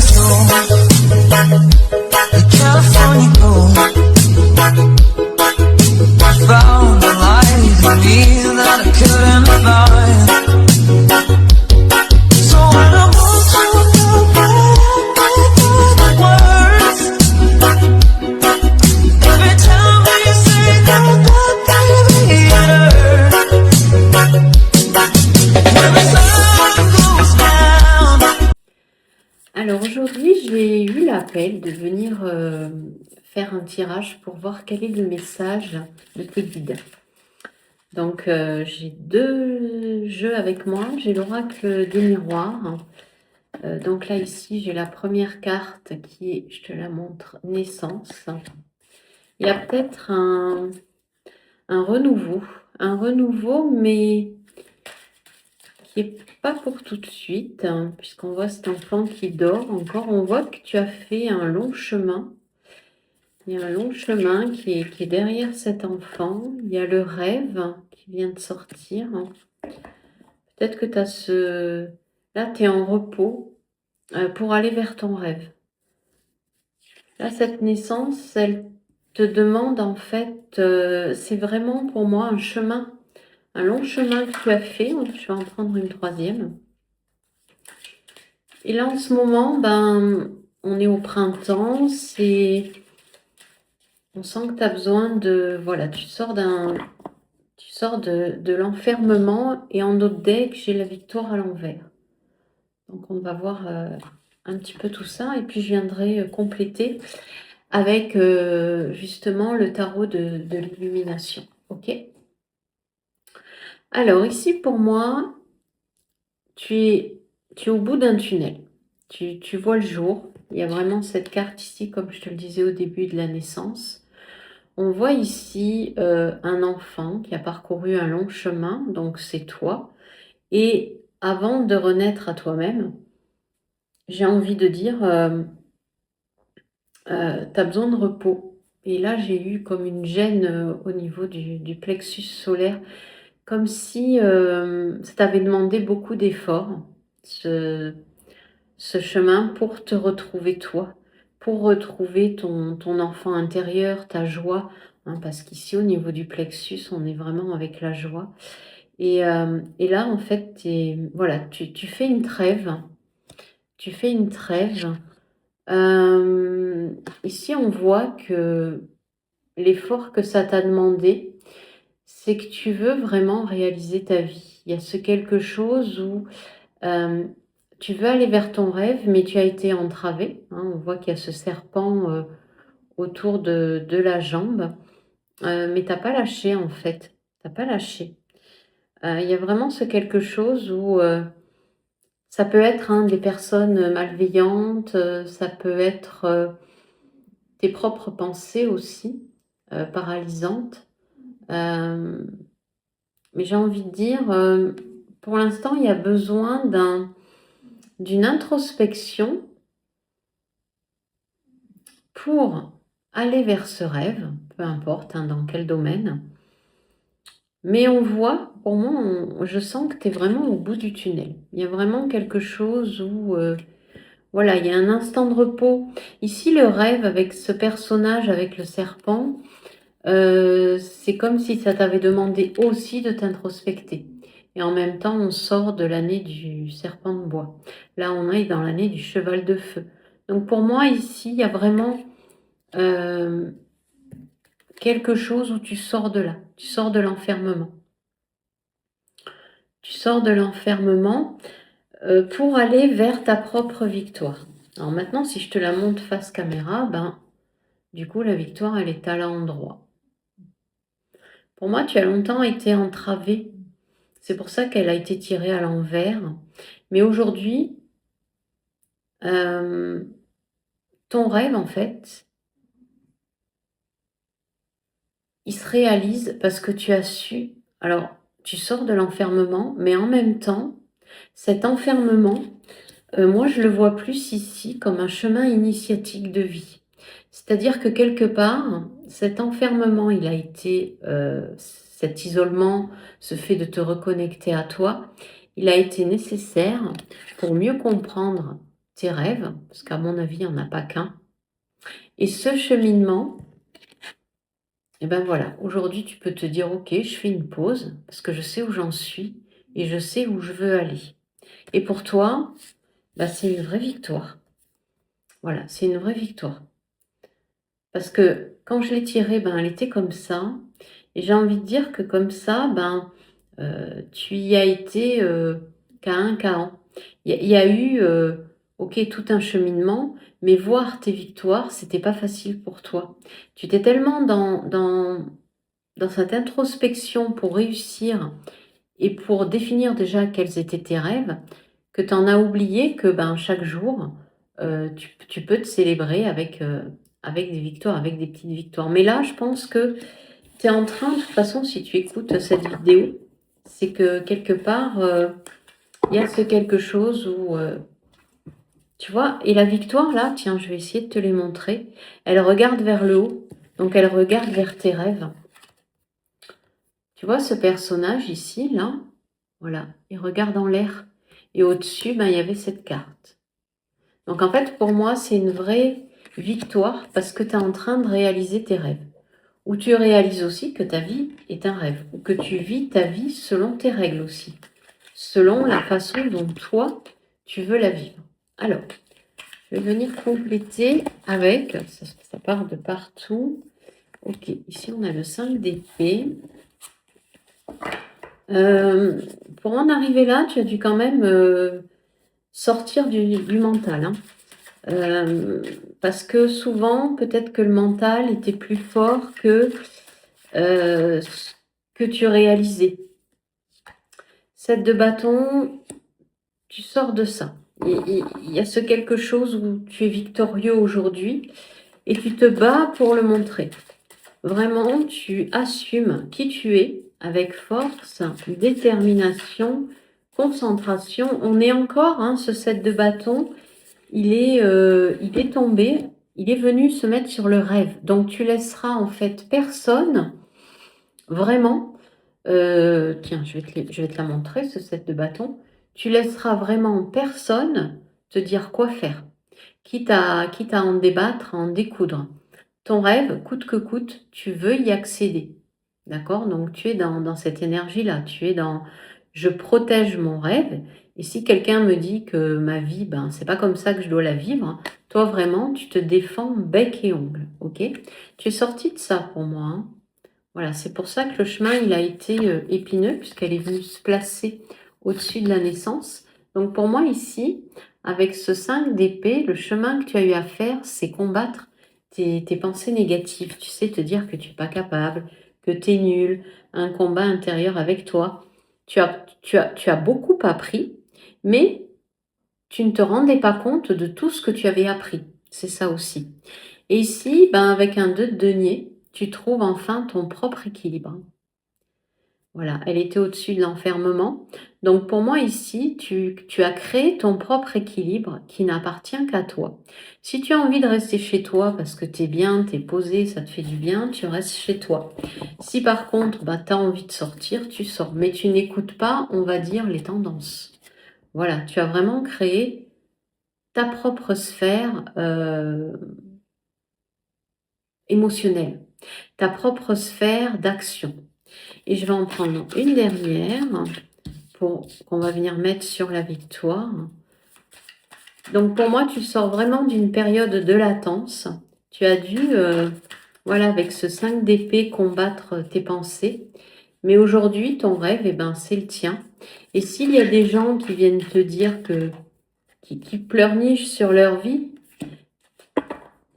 soul, the California gold. Found the light in me that I couldn't find. So when I want to go back with the words, every time we say goodbye, baby, it hurts. When the sun goes down. Alors aujourd'hui, j'ai eu l'appel de venir faire un tirage pour voir quel est le message de tes guides. Donc j'ai deux jeux avec moi, j'ai l'oracle des miroirs. Donc là ici, j'ai la première carte qui est, je te la montre, naissance. Il y a peut-être un renouveau, mais qui est pas pour tout de suite, hein, puisqu'on voit cet enfant qui dort encore. On voit que tu as fait un long chemin. Il y a un long chemin qui est derrière cet enfant. Il y a le rêve qui vient de sortir. Peut-être que tu as ce... Là, tu es en repos pour aller vers ton rêve. Là, cette naissance, elle te demande en fait... c'est vraiment pour moi un chemin, un long chemin que tu as fait. Je vais en prendre une troisième. Et là, en ce moment, ben, on est au printemps, on sent que tu as besoin de... Voilà, tu sors de l'enfermement, et en autre deck, j'ai la victoire à l'envers. Donc, on va voir un petit peu tout ça, et puis je viendrai compléter avec justement le tarot de l'illumination. Ok? Alors, ici, pour moi, tu es au bout d'un tunnel. Tu vois le jour. Il y a vraiment cette carte ici, comme je te le disais au début de la naissance. On voit ici un enfant qui a parcouru un long chemin, donc c'est toi. Et avant de renaître à toi-même, j'ai envie de dire, tu as besoin de repos. Et là, j'ai eu comme une gêne au niveau du plexus solaire, comme si ça t'avait demandé beaucoup d'efforts, ce chemin pour te retrouver toi, pour retrouver ton enfant intérieur, ta joie, hein, parce qu'ici au niveau du plexus, on est vraiment avec la joie. Et là, en fait, voilà, tu fais une trêve. Tu fais une trêve. Ici, on voit que l'effort que ça t'a demandé, c'est que tu veux vraiment réaliser ta vie. Il y a ce quelque chose où tu veux aller vers ton rêve, mais tu as été entravé. Hein, on voit qu'il y a ce serpent autour de la jambe. Mais tu n'as pas lâché, en fait. Tu n'as pas lâché. Il y a vraiment ce quelque chose où ça peut être des personnes malveillantes, ça peut être tes propres pensées aussi, paralysantes. Mais j'ai envie de dire, pour l'instant, il y a besoin d'une introspection pour aller vers ce rêve, peu importe dans quel domaine. Mais on voit, pour moi, je sens que tu es vraiment au bout du tunnel. Il y a vraiment quelque chose où, voilà, il y a un instant de repos. Ici, le rêve avec ce personnage, avec le serpent, c'est comme si ça t'avait demandé aussi de t'introspecter. Et en même temps, on sort de l'année du serpent de bois. Là, on est dans l'année du cheval de feu. Donc pour moi, ici, il y a vraiment quelque chose où tu sors de là. Tu sors de l'enfermement. Tu sors de l'enfermement pour aller vers ta propre victoire. Alors maintenant, si je te la montre face caméra, ben, du coup, la victoire, elle est à l'endroit. Pour moi, tu as longtemps été entravé. C'est pour ça qu'elle a été tirée à l'envers. Mais aujourd'hui, ton rêve, en fait, il se réalise parce que tu as su... Alors, tu sors de l'enfermement, mais en même temps, cet enfermement, moi, je le vois plus ici comme un chemin initiatique de vie. C'est-à-dire que quelque part, cet enfermement, il a été, cet isolement, ce fait de te reconnecter à toi, il a été nécessaire pour mieux comprendre tes rêves, parce qu'à mon avis, il n'y en a pas qu'un. Et ce cheminement, et ben voilà, aujourd'hui, tu peux te dire, ok, je fais une pause, parce que je sais où j'en suis et je sais où je veux aller. Et pour toi, bah, c'est une vraie victoire. Voilà, c'est une vraie victoire. Parce que quand je l'ai tirée, ben, elle était comme ça. Et j'ai envie de dire que comme ça, ben, tu y as été qu'à un qu'à an. Il y a eu, ok, tout un cheminement, mais voir tes victoires, c'était pas facile pour toi. Tu étais tellement dans cette introspection pour réussir et pour définir déjà quels étaient tes rêves, que tu en as oublié que ben, chaque jour, tu peux te célébrer avec des victoires, avec des petites victoires. Mais là, je pense que tu es en train, de toute façon, si tu écoutes cette vidéo, c'est que quelque part, il y a ce quelque chose où, tu vois, et la victoire, là, tiens, je vais essayer de te les montrer. Elle regarde vers le haut, donc elle regarde vers tes rêves. Tu vois ce personnage ici, là, voilà, il regarde en l'air. Et au-dessus, ben, il y avait cette carte. Donc en fait, pour moi, c'est une vraie victoire parce que tu es en train de réaliser tes rêves. Ou tu réalises aussi que ta vie est un rêve. Ou que tu vis ta vie selon tes règles aussi. Selon la façon dont toi, tu veux la vivre. Alors, je vais venir compléter avec, ça part de partout. Ok, ici on a le 5 d'épée. Pour en arriver là, tu as dû quand même sortir du mental. Hein. Parce que souvent, peut-être que le mental était plus fort ce que tu réalisais. 7 de bâton, tu sors de ça. Il y a ce quelque chose où tu es victorieux aujourd'hui et tu te bats pour le montrer. Vraiment, tu assumes qui tu es avec force, détermination, concentration. On est encore, hein, ce 7 de bâton, il est tombé, il est venu se mettre sur le rêve. Donc tu laisseras en fait personne, vraiment, tiens, je vais te la montrer, ce 7 de bâton. Tu laisseras vraiment personne te dire quoi faire, quitte à en débattre, à en découdre. Ton rêve, coûte que coûte, tu veux y accéder. D'accord? Donc tu es dans cette énergie-là, tu es dans je protège mon rêve. Et si quelqu'un me dit que ma vie, ben, c'est pas comme ça que je dois la vivre, toi vraiment, tu te défends bec et ongle. Ok? Tu es sorti de ça pour moi. Hein. Voilà, c'est pour ça que le chemin, il a été épineux, puisqu'elle est venue se placer au-dessus de la naissance. Donc pour moi ici, avec ce 5 d'épée, le chemin que tu as eu à faire, c'est combattre tes pensées négatives. Tu sais, te dire que tu n'es pas capable, que tu es nul, un combat intérieur avec toi. Tu as beaucoup appris, mais tu ne te rendais pas compte de tout ce que tu avais appris. C'est ça aussi. Et ici, ben, avec un 2 de denier, tu trouves enfin ton propre équilibre. Voilà, elle était au-dessus de l'enfermement. Donc pour moi ici, tu as créé ton propre équilibre qui n'appartient qu'à toi. Si tu as envie de rester chez toi parce que tu es bien, tu es posé, ça te fait du bien, tu restes chez toi. Si par contre, bah, tu as envie de sortir, tu sors. Mais tu n'écoutes pas, on va dire, les tendances. Voilà, tu as vraiment créé ta propre sphère émotionnelle, ta propre sphère d'action. Et je vais en prendre une dernière pour qu'on va venir mettre sur la victoire. Donc pour moi, tu sors vraiment d'une période de latence. Tu as dû, voilà, avec ce 5 d'épée, combattre tes pensées. Mais aujourd'hui, ton rêve, eh ben, c'est le tien. Et s'il y a des gens qui viennent te dire qui pleurnichent sur leur vie,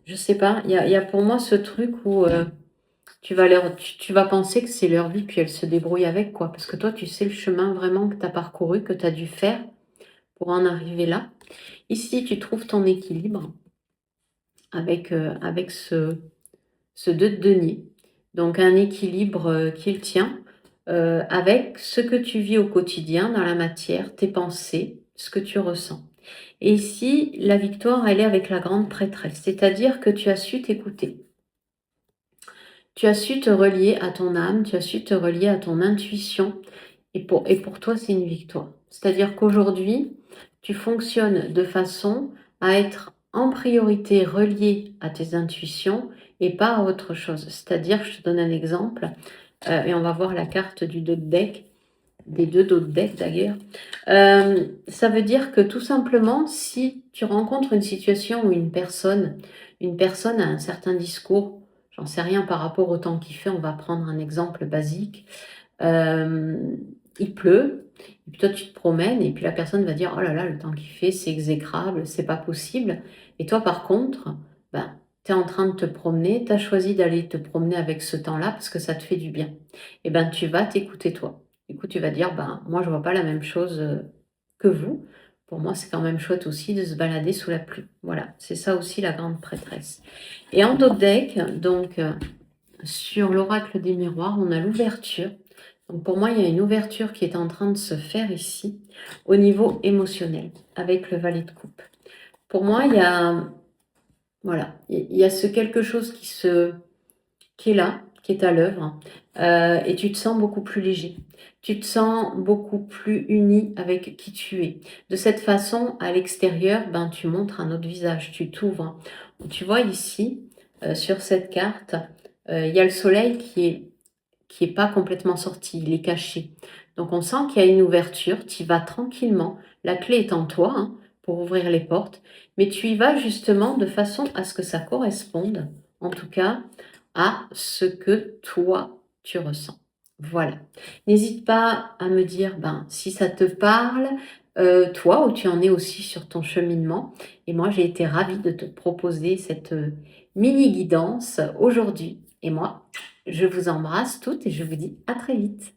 je sais pas, il y a pour moi ce truc où tu vas penser que c'est leur vie, puis elles se débrouillent avec, quoi. Parce que toi, tu sais le chemin vraiment que tu as parcouru, que tu as dû faire pour en arriver là. Ici, tu trouves ton équilibre avec ce 2 de denier. Donc, un équilibre qui est le tien avec ce que tu vis au quotidien dans la matière, tes pensées, ce que tu ressens. Et ici, la victoire, elle est avec la grande prêtresse, c'est-à-dire que tu as su t'écouter. Tu as su te relier à ton âme, tu as su te relier à ton intuition. Et pour toi, c'est une victoire. C'est-à-dire qu'aujourd'hui, tu fonctionnes de façon à être en priorité relié à tes intuitions et pas à autre chose. C'est-à-dire, je te donne un exemple, et on va voir la carte du dos de deck, des deux dos de deck d'ailleurs. Ça veut dire que tout simplement, si tu rencontres une situation où une personne a un certain discours, j'en sais rien par rapport au temps qu'il fait, on va prendre un exemple basique. Il pleut, et puis toi tu te promènes, et puis la personne va dire: oh là là, le temps qu'il fait, c'est exécrable, c'est pas possible. Et toi, par contre, ben, tu es en train de te promener, tu as choisi d'aller te promener avec ce temps-là parce que ça te fait du bien. Et ben, tu vas t'écouter toi. Du coup, tu vas dire: ben, moi, je vois pas la même chose que vous. Pour moi, c'est quand même chouette aussi de se balader sous la pluie. Voilà, c'est ça aussi la grande prêtresse. Et en dos de deck, donc, sur l'oracle des miroirs, on a l'ouverture. Donc pour moi, il y a une ouverture qui est en train de se faire ici, au niveau émotionnel, avec le valet de coupe. Pour moi, voilà, il y a ce quelque chose qui est là, qui est à l'œuvre, et tu te sens beaucoup plus léger. Tu te sens beaucoup plus uni avec qui tu es. De cette façon, à l'extérieur, ben, tu montres un autre visage, tu t'ouvres. Tu vois ici, sur cette carte, il y a le soleil qui est pas complètement sorti, il est caché. Donc on sent qu'il y a une ouverture, tu y vas tranquillement, la clé est en toi, hein, pour ouvrir les portes, mais tu y vas justement de façon à ce que ça corresponde, en tout cas, à ce que toi tu ressens. Voilà. N'hésite pas à me dire ben, si ça te parle, toi, où tu en es aussi sur ton cheminement. Et moi, j'ai été ravie de te proposer cette mini guidance aujourd'hui. Et moi, je vous embrasse toutes et je vous dis à très vite.